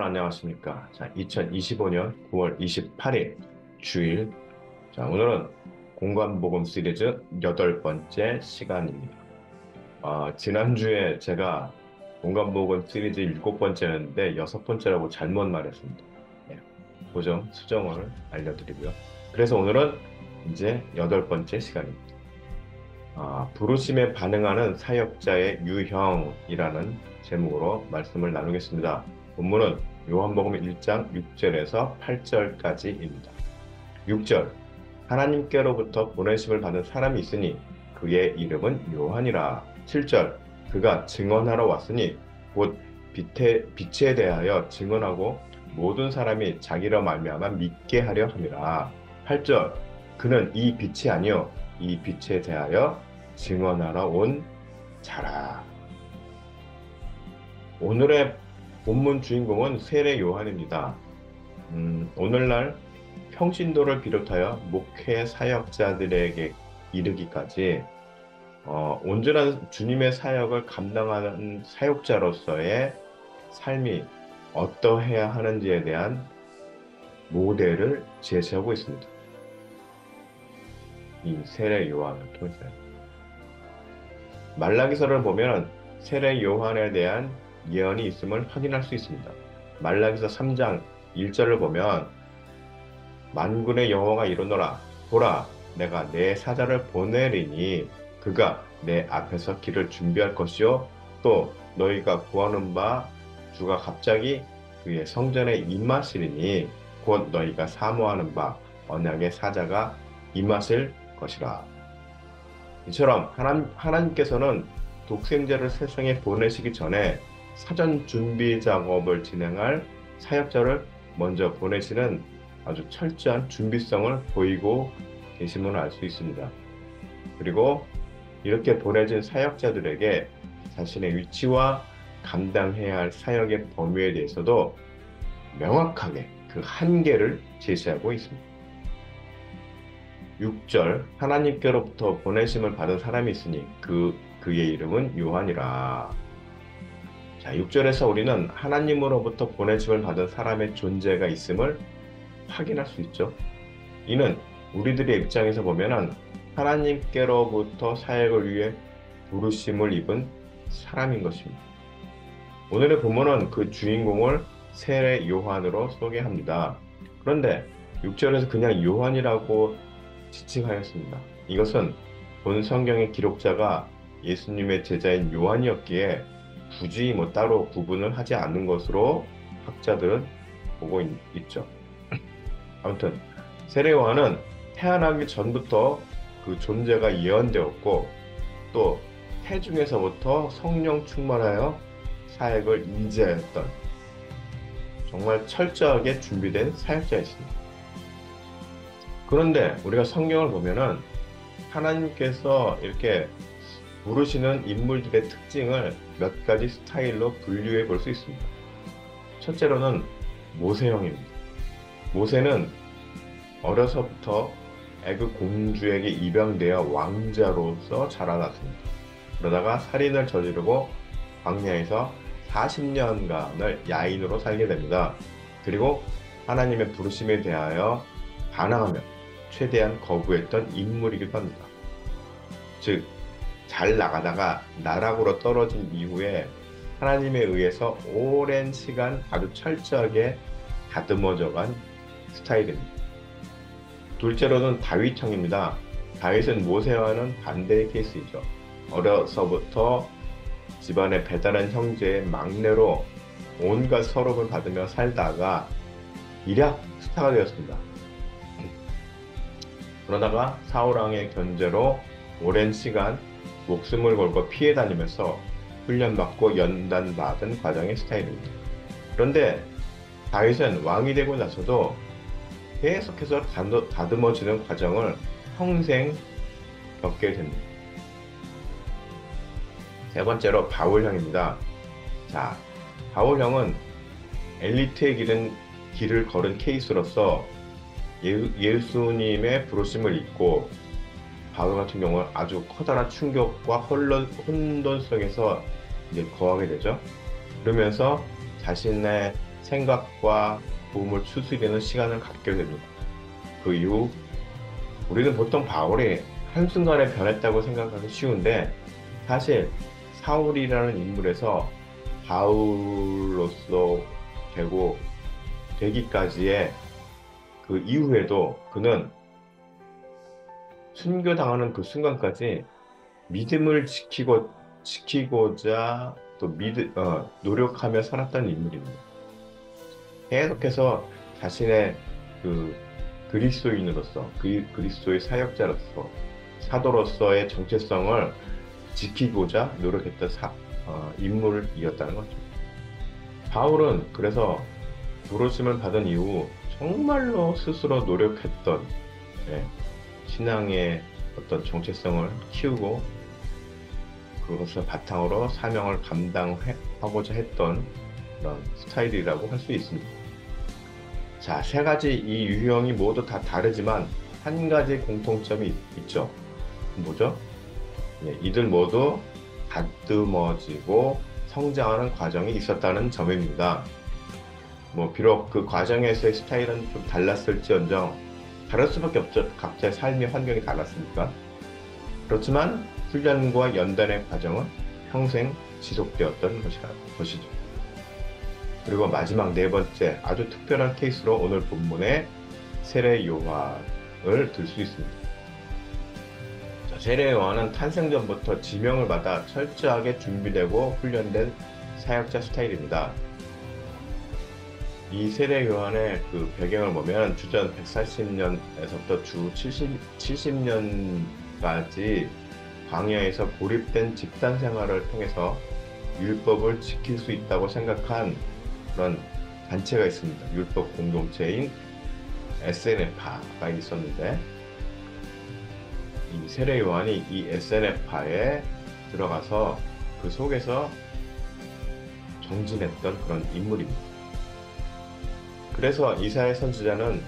안녕하십니까. 자, 2025년 9월 28일 주일. 자, 오늘은 공간복음 시리즈 8번째 시간입니다. 지난주에 제가 공간복음 시리즈 7번째였는데 6번째라고 잘못 말했습니다. 네, 그 점 수정을 알려드리고요. 그래서 오늘은 이제 8번째 시간입니다. 부르심에 반응하는 사역자의 유형이라는 제목으로 말씀을 나누겠습니다. 본문은 요한복음 1장 6절에서 8절까지입니다. 6절, 하나님께로부터 보내심을 받은 사람이 있으니 그의 이름은 요한이라. 7절, 그가 증언하러 왔으니 곧 빛에 대하여 증언하고 모든 사람이 자기로 말미암아 믿게 하려 함이라. 8절, 그는 이 빛이 아니요 이 빛에 대하여 증언하러 온 자라. 오늘의 본문 주인공은 세례 요한입니다. 오늘날 평신도를 비롯하여 목회 사역자들에게 이르기까지 온전한 주님의 사역을 감당하는 사역자로서의 삶이 어떠해야 하는지에 대한 모델을 제시하고 있습니다. 이 세례 요한을 통해서 말라기서를 보면 세례 요한에 대한 예언이 있음을 확인할 수 있습니다. 말라기서 3장 1절을 보면 만군의 여호와가 이르노라, 보라, 내가 내 사자를 보내리니 그가 내 앞에서 길을 준비할 것이요 또 너희가 구하는 바 주가 갑자기 그의 성전에 임하시리니 곧 너희가 사모하는 바 언약의 사자가 임하실 것이라. 이처럼 하나님께서는 독생자를 세상에 보내시기 전에 사전 준비 작업을 진행할 사역자를 먼저 보내시는 아주 철저한 준비성을 보이고 계심을 알 수 있습니다. 그리고 이렇게 보내진 사역자들에게 자신의 위치와 감당해야 할 사역의 범위에 대해서도 명확하게 그 한계를 제시하고 있습니다. 6절, 하나님께로부터 보내심을 받은 사람이 있으니 그의 이름은 요한이라. 자, 6절에서 우리는 하나님으로부터 보내심을 받은 사람의 존재가 있음을 확인할 수 있죠. 이는 우리들의 입장에서 보면은 하나님께로부터 사역을 위해 부르심을 입은 사람인 것입니다. 오늘의 본문은 그 주인공을 세례 요한으로 소개합니다. 그런데 6절에서 그냥 요한이라고 지칭하였습니다. 이것은 본 성경의 기록자가 예수님의 제자인 요한이었기에 굳이 따로 구분을 하지 않는 것으로 학자들은 보고 있죠. 아무튼 세례 요한은 태어나기 전부터 그 존재가 예언되었고 또 태중에서부터 성령 충만하여 사역을 인지하였던 정말 철저하게 준비된 사역자였습니다. 그런데 우리가 성경을 보면은 하나님께서 이렇게 부르시는 인물들의 특징을 몇 가지 스타일로 분류해 볼 수 있습니다. 첫째로는 모세형입니다. 모세는 어려서부터 애굽 공주에게 입양되어 왕자로서 자라났습니다. 그러다가 살인을 저지르고 광야에서 40년간을 야인으로 살게 됩니다. 그리고 하나님의 부르심에 대하여 반항하며 최대한 거부했던 인물이기도 합니다. 즉, 잘 나가다가 나락으로 떨어진 이후에 하나님에 의해서 오랜 시간 아주 철저하게 다듬어져간 스타일입니다. 둘째로는 다윗형입니다. 다윗은 모세와는 반대의 케이스이죠. 어려서부터 집안의 배다른 형제의 막내로 온갖 서름을 받으며 살다가 일약 스타가 되었습니다. 그러다가 사울왕의 견제로 오랜 시간 목숨을 걸고 피해 다니면서 훈련받고 연단받은 과정의 스타일입니다. 그런데 다윗은 왕이 되고 나서도 계속해서 다듬어지는 과정을 평생 겪게 됩니다. 세 번째로 바울형입니다. 자, 바울형은 엘리트의 길을 걸은 케이스로서 예수님의 부르심을 입고 바울 같은 경우는 아주 커다란 충격과 혼돈 속에서 이제 거하게 되죠. 그러면서 자신의 생각과 도움을 추스리는 시간을 갖게 됩니다. 그 이후 우리는 보통 바울이 한순간에 변했다고 생각하기 쉬운데 사실 사울이라는 인물에서 바울로서 되기까지의 그 이후에도 그는 순교당하는 그 순간까지 믿음을 지키고자 또 노력하며 살았던 인물입니다. 계속해서 자신의 그 그리스도인으로서 그리스도의 사역자로서 사도로서의 정체성을 지키고자 노력했던 인물이었다는 거죠. 바울은 그래서 부르심을 받은 이후 정말로 스스로 노력했던 신앙의 어떤 정체성을 키우고 그것을 바탕으로 사명을 감당하고자 했던 그런 스타일이라고 할 수 있습니다. 자, 세 가지 이 유형이 모두 다 다르지만 한 가지 공통점이 있죠. 뭐죠? 이들 모두 다듬어지고 성장하는 과정이 있었다는 점입니다. 비록 그 과정에서의 스타일은 좀 달랐을지언정 다를 수밖에 없죠. 각자의 삶의 환경이 달랐으니까. 그렇지만 훈련과 연단의 과정은 평생 지속되었던 것이죠. 그리고 마지막 네 번째 아주 특별한 케이스로 오늘 본문의 세례 요한을 들 수 있습니다. 세례 요한은 탄생 전부터 지명을 받아 철저하게 준비되고 훈련된 사역자 스타일입니다. 이 세례 요한의 그 배경을 보면 주전 140년에서부터 주 70년까지 광야에서 고립된 집단 생활을 통해서 율법을 지킬 수 있다고 생각한 그런 단체가 있습니다. 율법 공동체인 SNF파가 있었는데 이 세례 요한이 이 SNF파에 들어가서 그 속에서 정진했던 그런 인물입니다. 그래서 이사야 선지자는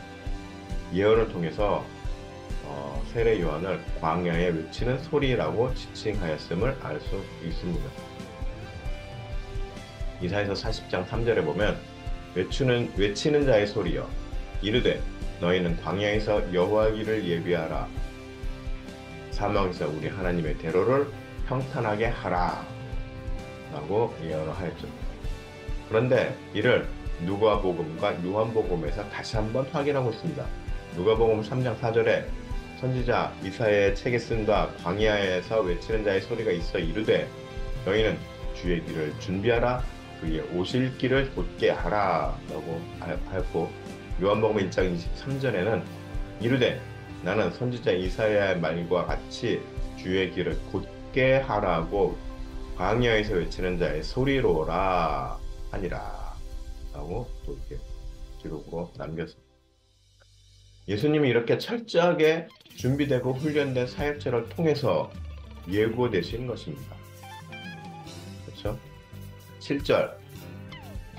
예언을 통해서 세례 요한을 광야에 외치는 소리라고 지칭하였음을 알 수 있습니다. 이사야서 40장 3절에 보면 외치는 자의 소리여 이르되 너희는 광야에서 여호와 길을 예비하라 사막에서 우리 하나님의 대로를 평탄하게 하라 라고 예언을 하였죠. 그런데 이를 누가복음과 요한복음에서 다시 한번 확인하고 있습니다. 누가복음 3장 4절에 선지자 이사야의 책에 쓴 바 광야에서 외치는 자의 소리가 있어 이르되 너희는 주의 길을 준비하라 그의 오실 길을 곧게 하라 라고 하였고 요한복음 1장 23절에는 이르되 나는 선지자 이사야의 말과 같이 주의 길을 곧게 하라고 광야에서 외치는 자의 소리로라 하니라 라고 또 이렇게 기록으로 남겼습니다. 예수님이 이렇게 철저하게 준비되고 훈련된 사역자를 통해서 예고되신 것입니다. 그렇죠? 7절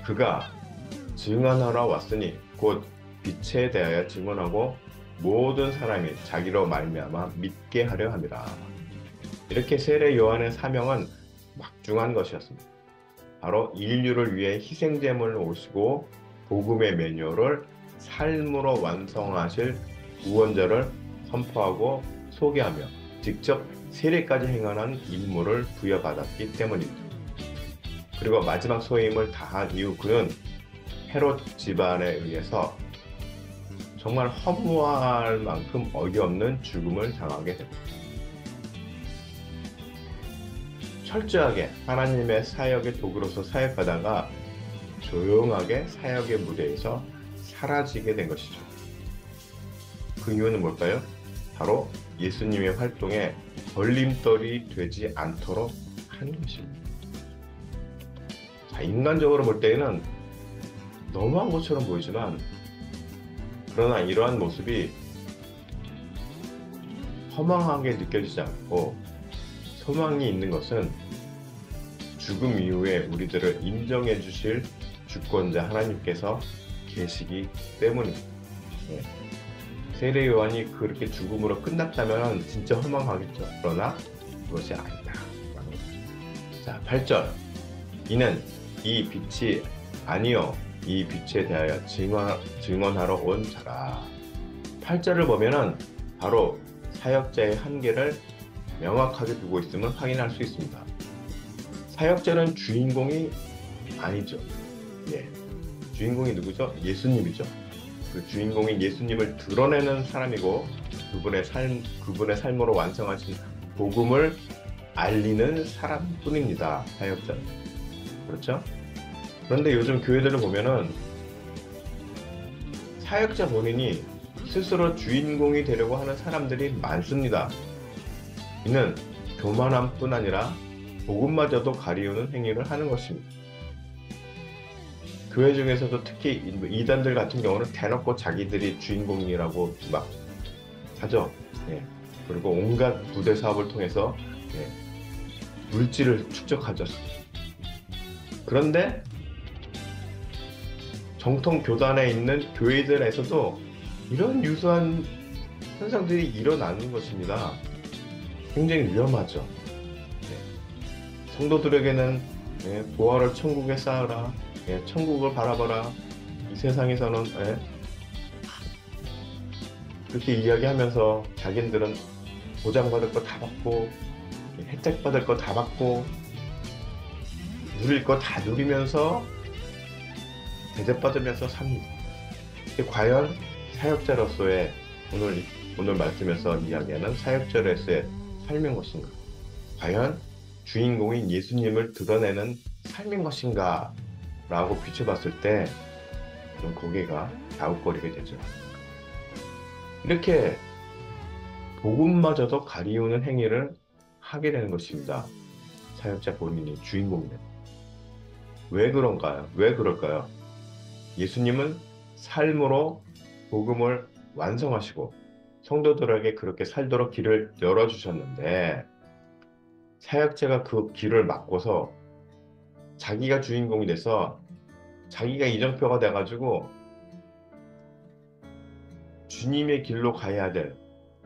그가 증언하러 왔으니 곧 빛에 대하여 증언하고 모든 사람이 자기로 말미암아 믿게 하려 함이라. 이렇게 세례 요한의 사명은 막중한 것이었습니다. 바로 인류를 위해 희생제물로 오시고 복음의 매뉴얼을 삶으로 완성하실 구원자를 선포하고 소개하며 직접 세례까지 행하는 임무를 부여받았기 때문입니다. 그리고 마지막 소임을 다한 이후 그는 헤롯 집안에 의해서 정말 허무할 만큼 어이없는 죽음을 당하게 됩니다. 철저하게 하나님의 사역의 도구로서 사역하다가 조용하게 사역의 무대에서 사라지게 된 것이죠. 그 이유는 뭘까요? 바로 예수님의 활동에 걸림돌이 되지 않도록 하는 것입니다. 자, 인간적으로 볼 때에는 너무한 것처럼 보이지만 그러나 이러한 모습이 허망하게 느껴지지 않고 소망이 있는 것은 죽음 이후에 우리들을 인정해 주실 주권자 하나님께서 계시기 때문입니다. 세례 요한이 그렇게 죽음으로 끝났다면 진짜 허망하겠죠. 그러나 그것이 아니다. 자, 8절 이는 이 빛이 아니요 이 빛에 대하여 증언하러 온 자라. 8절을 보면은 바로 사역자의 한계를 명확하게 두고 있음을 확인할 수 있습니다. 사역자는 주인공이 아니죠. 예. 주인공이 누구죠? 예수님이죠. 그 주인공인 예수님을 드러내는 사람이고 그분의 삶으로 완성하신 복음을 알리는 사람뿐입니다. 사역자는. 그렇죠? 그런데 요즘 교회들을 보면은 사역자 본인이 스스로 주인공이 되려고 하는 사람들이 많습니다. 이는 교만함뿐 아니라 복음마저도 가리우는 행위를 하는 것입니다. 교회 중에서도 특히 이단들 같은 경우는 대놓고 자기들이 주인공이라고 막 하죠. 예. 그리고 온갖 부대 사업을 통해서 물질을 축적하죠. 그런데 정통 교단에 있는 교회들에서도 이런 유사한 현상들이 일어나는 것입니다. 굉장히 위험하죠. 성도들에게는 보화를 천국에 쌓으라, 천국을 바라봐라. 이 세상에서는 그렇게 이야기하면서 자기들은 보장받을 거 다 받고 혜택 받을 거 다 받고 누릴 거 다 누리면서 대접받으면서 삽니다. 과연 사역자로서의 오늘 말씀에서 이야기하는 사역자로서의 삶인 것인가? 과연 주인공인 예수님을 드러내는 삶인 것인가? 라고 비춰봤을 때 좀 고개가 갸웃거리게 되죠. 이렇게 복음마저도 가리우는 행위를 하게 되는 것입니다. 사역자 본인이 주인공이다. 왜 그런가요? 왜 그럴까요? 예수님은 삶으로 복음을 완성하시고 성도들에게 그렇게 살도록 길을 열어주셨는데 사역자가 그 길을 막고서 자기가 주인공이 돼서 자기가 이정표가 돼가지고 주님의 길로 가야 될,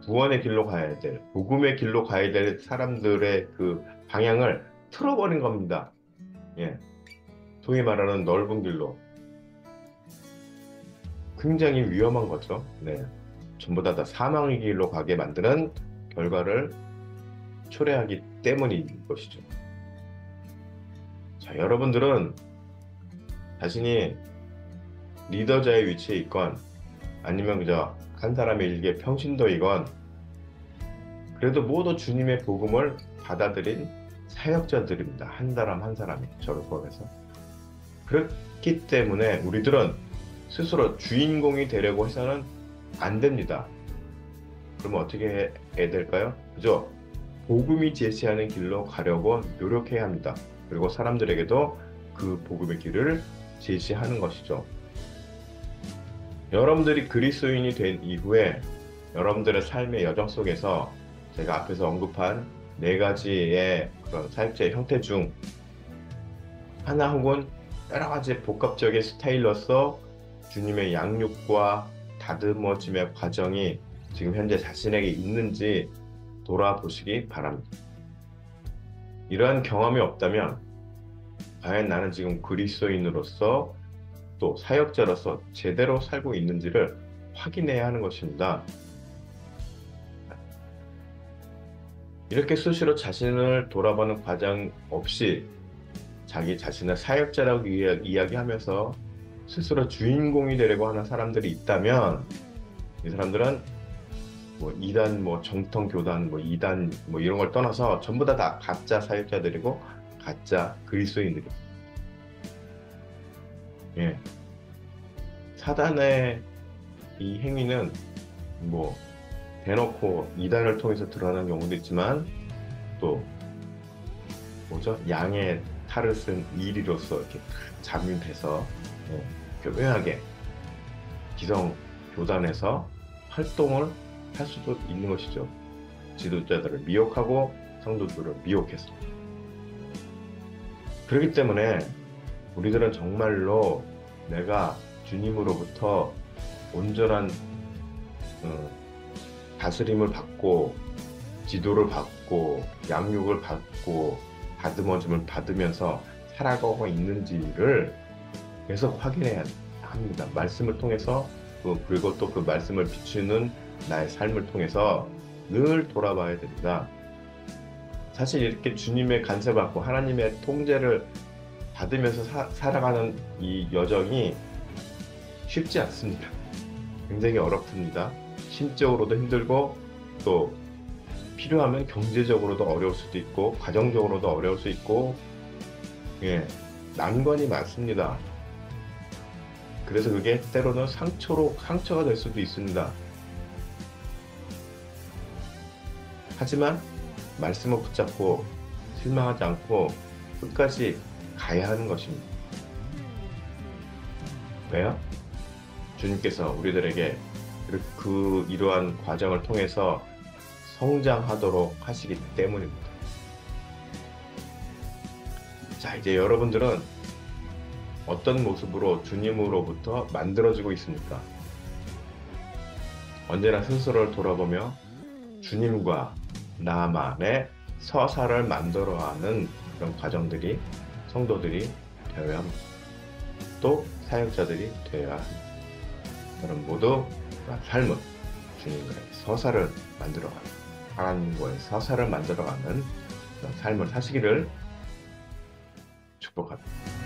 구원의 길로 가야 될, 복음의 길로 가야 될 사람들의 그 방향을 틀어버린 겁니다. 예. 소위 말하는 넓은 길로. 굉장히 위험한 거죠. 네. 전부 다 사망의 길로 가게 만드는 결과를 초래하기 때문인 것이죠. 자, 여러분들은 자신이 리더자의 위치에 있건 아니면 그저 한 사람의 일개 평신도이건 그래도 모두 주님의 복음을 받아들인 사역자들입니다. 한 사람 한 사람이 저를 포함해서. 그렇기 때문에 우리들은 스스로 주인공이 되려고 해서는 안 됩니다. 그러면 어떻게 해야 될까요? 그죠? 복음이 제시하는 길로 가려고 노력해야 합니다. 그리고 사람들에게도 그 복음의 길을 제시하는 것이죠. 여러분들이 그리스도인이 된 이후에 여러분들의 삶의 여정 속에서 제가 앞에서 언급한 4가지의 그런 사역자의 형태 중 하나 혹은 여러 가지 복합적인 스타일로서 주님의 양육과 다듬어짐의 과정이 지금 현재 자신에게 있는지 돌아보시기 바랍니다. 이러한 경험이 없다면 과연 나는 지금 그리스도인으로서 또 사역자로서 제대로 살고 있는지를 확인해야 하는 것입니다. 이렇게 수시로 자신을 돌아보는 과정 없이 자기 자신을 사역자라고 이야기하면서 스스로 주인공이 되려고 하는 사람들이 있다면 이 사람들은 이단 정통 교단 이단 이런 걸 떠나서 전부 다 가짜 사역자들이고 가짜 그리스도인들이고 예. 사단의 이 행위는 대놓고 이단을 통해서 드러나는 경우도 있지만 또 양의 탈을 쓴 이리로서 이렇게 잠입해서 교묘하게 기성 교단에서 활동을 할 수도 있는 것이죠. 지도자들을 미혹하고 성도들을 미혹해서. 그렇기 때문에 우리들은 정말로 내가 주님으로부터 온전한 다스림을 받고 지도를 받고 양육을 받고 다듬어짐을 받으면서 살아가고 있는지를 계속 확인해야 합니다. 말씀을 통해서 그리고 또 그 말씀을 비추는 나의 삶을 통해서 늘 돌아봐야 됩니다. 사실 이렇게 주님의 간섭을 받고 하나님의 통제를 받으면서 살아가는 이 여정이 쉽지 않습니다. 굉장히 어렵습니다. 심적으로도 힘들고 또 필요하면 경제적으로도 어려울 수도 있고 가정적으로도 어려울 수 있고 난관이 많습니다. 그래서 그게 때로는 상처가 될 수도 있습니다. 하지만 말씀을 붙잡고 실망하지 않고 끝까지 가야 하는 것입니다. 왜요? 주님께서 우리들에게 이러한 과정을 통해서 성장하도록 하시기 때문입니다. 자, 이제 여러분들은 어떤 모습으로 주님으로부터 만들어지고 있습니까? 언제나 스스로를 돌아보며 주님과 나만의 서사를 만들어가는 그런 과정들이 성도들이 되어야 합니다. 또 사역자들이 되어야 합니다. 여러분 모두 삶은 주님과의 서사를 만들어가는 하나님과의 서사를 만들어가는 그런 삶을 사시기를 축복합니다.